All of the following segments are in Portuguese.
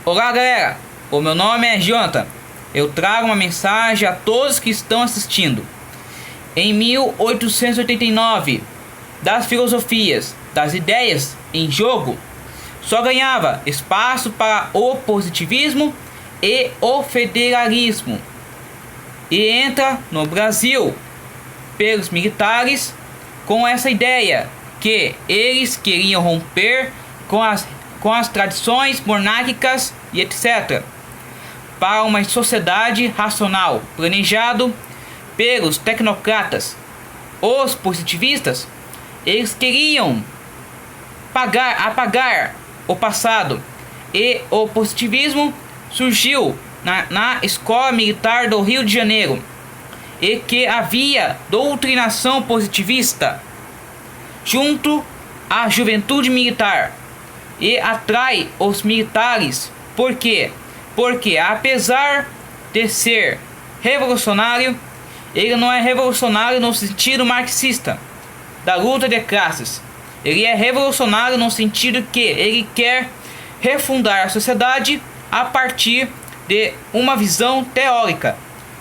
Olá galera, o meu nome é Jonathan. Eu trago uma mensagem a todos que estão assistindo. Em 1889, das filosofias, das ideias em jogo, só ganhava espaço para o positivismo e o federalismo. E entra no Brasil pelos militares com essa ideia que eles queriam romper com as tradições monárquicas e etc. para uma sociedade racional, planejado pelos tecnocratas. Os positivistas, eles queriam apagar o passado, e o positivismo surgiu na escola militar do Rio de Janeiro, e que havia doutrinação positivista junto à juventude militar, e atrai os militares. Por quê? Porque apesar de ser revolucionário, ele não é revolucionário no sentido marxista da luta de classes. Ele é revolucionário no sentido que ele quer refundar a sociedade a partir de uma visão teórica,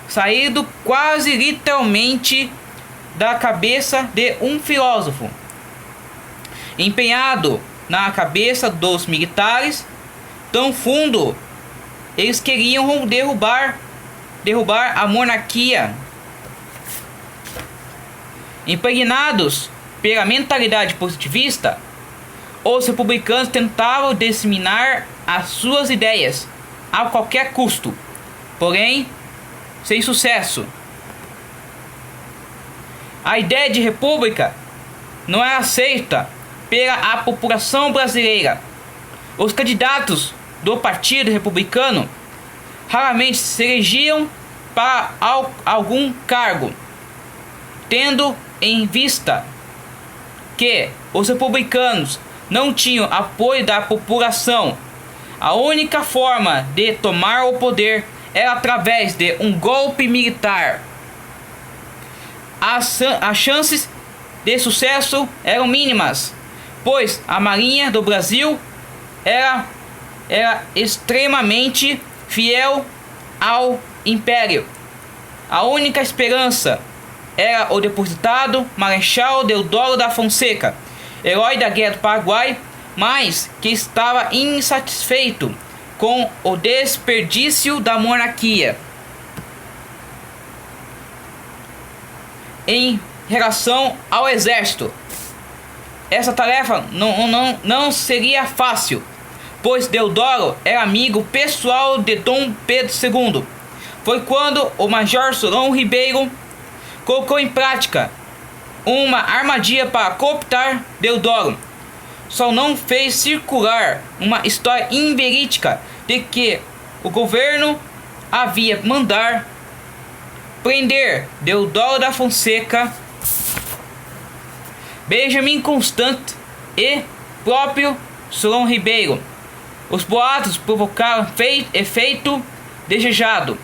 saído quase literalmente da cabeça de um filósofo, empenhado na cabeça dos militares tão fundo. Eles queriam derrubar a monarquia. Impregnados pela mentalidade positivista, os republicanos tentavam disseminar as suas ideias a qualquer custo, porém sem sucesso. A ideia de república não é aceita pela população brasileira. Os candidatos do Partido Republicano raramente se elegiam para algum cargo, tendo em vista que os republicanos não tinham apoio da população. A única forma de tomar o poder era através de um golpe militar. As chances de sucesso eram mínimas, pois a Marinha do Brasil era extremamente fiel ao Império. A única esperança era o depositado Marechal Deodoro da Fonseca, herói da Guerra do Paraguai, mas que estava insatisfeito com o desperdício da monarquia em relação ao exército. Essa tarefa não seria fácil, pois Deodoro era amigo pessoal de Dom Pedro II. Foi quando o Major Solon Ribeiro colocou em prática uma armadilha para cooptar Deodoro. Só não fez circular uma história inverídica de que o governo havia mandar prender Deodoro da Fonseca, Benjamin Constant e próprio Solon Ribeiro. Os boatos provocaram efeito desejado.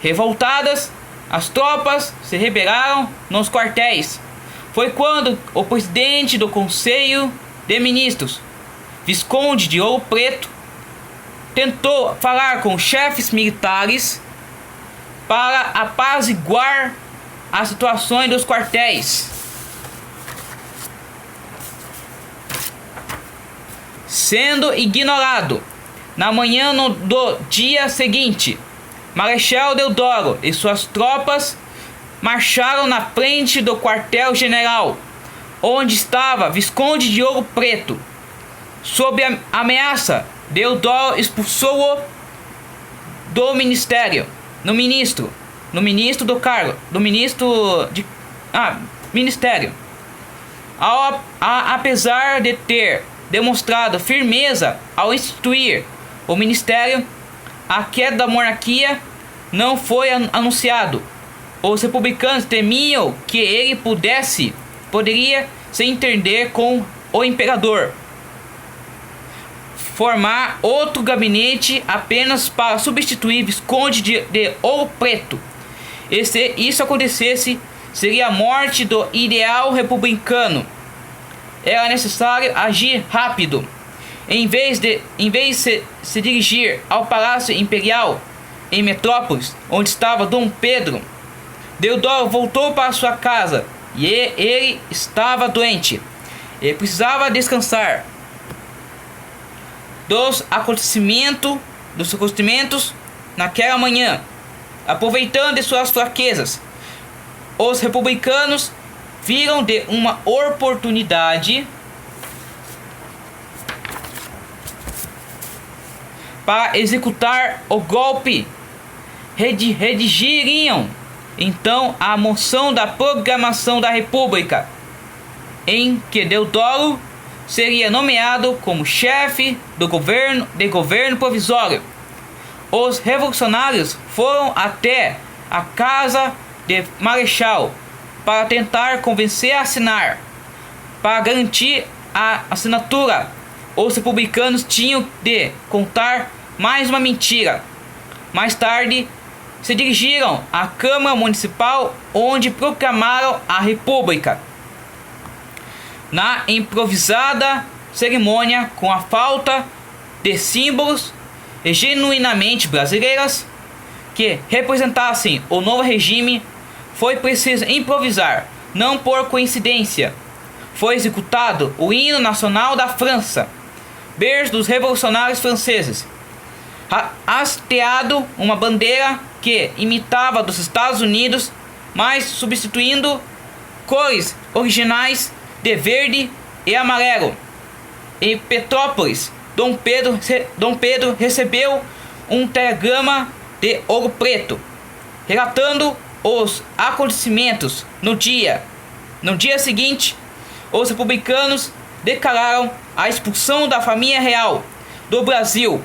Revoltadas, as tropas se rebelaram nos quartéis. Foi quando o presidente do Conselho de Ministros, Visconde de Ouro Preto, tentou falar com chefes militares para apaziguar as situações dos quartéis. Sendo ignorado, na manhã do dia seguinte, Marechal Deodoro e suas tropas marcharam na frente do quartel-general, onde estava Visconde de Ouro Preto. Sob a ameaça, Deodoro expulsou-o do ministério, ministério. Apesar de ter demonstrado firmeza ao instituir o ministério, a queda da monarquia não foi anunciado. Os republicanos temiam que ele poderia se entender com o imperador, formar outro gabinete apenas para substituir Visconde de Ouro Preto. E se isso acontecesse, seria a morte do ideal republicano. Era necessário agir rápido. Em vez de se dirigir ao Palácio Imperial em Metrópolis, onde estava Dom Pedro, Deodoro voltou para sua casa e ele estava doente. Ele precisava descansar dos acontecimentos naquela manhã. Aproveitando de suas fraquezas, os republicanos viram de uma oportunidade para executar o golpe. Redigiriam então a moção da proclamação da República, em que Deodoro seria nomeado como chefe do governo provisório. Os revolucionários foram até a casa de Marechal para tentar convencer a assinar. Para garantir a assinatura, os republicanos tinham de contar mais uma mentira. Mais tarde, se dirigiram à Câmara Municipal, onde proclamaram a República. Na improvisada cerimônia, com a falta de símbolos genuinamente brasileiras que representassem o novo regime, foi preciso improvisar. Não por coincidência, foi executado o hino nacional da França, berço dos revolucionários franceses, hasteado uma bandeira que imitava dos Estados Unidos, mas substituindo cores originais de verde e amarelo. Em Petrópolis, Dom Pedro recebeu um telegrama de Ouro Preto, relatando os acontecimentos. No dia seguinte, os republicanos declararam a expulsão da família real do Brasil,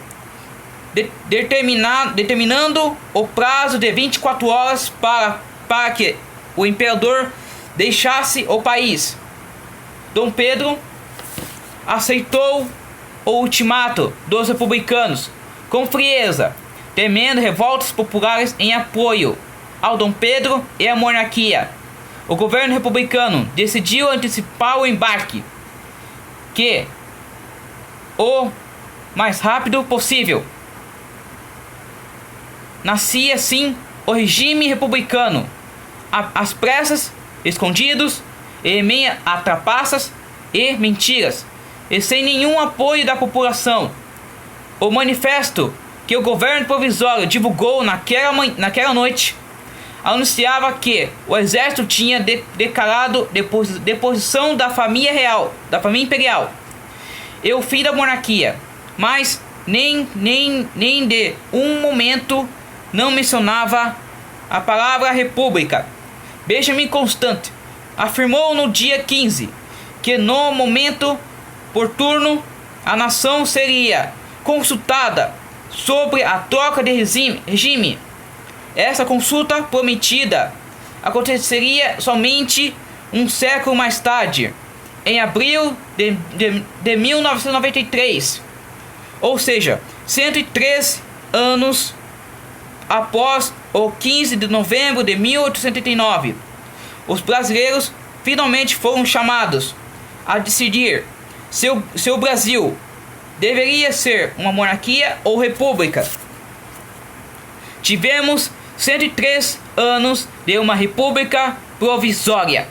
determinando o prazo de 24 horas para que o imperador deixasse o país. Dom Pedro aceitou o ultimato dos republicanos com frieza, temendo revoltas populares em apoio ao Dom Pedro e à monarquia. O governo republicano decidiu antecipar o embarque, que o mais rápido possível. Nascia assim o regime republicano, às pressas, escondidos, em meio a trapaças e mentiras, e sem nenhum apoio da população. O manifesto que o governo provisório divulgou naquela noite anunciava que o exército tinha declarado deposição da família real, da família imperial, e o fim da monarquia, mas nem de um momento não mencionava a palavra república. Benjamin Constant afirmou no dia 15 que no momento oportuno a nação seria consultada sobre a troca de regime. Essa consulta prometida aconteceria somente um século mais tarde, em abril de 1993, ou seja, 103 anos após o 15 de novembro de 1889. Os brasileiros finalmente foram chamados a decidir se o Brasil deveria ser uma monarquia ou república. Tivemos 103 anos de uma república provisória.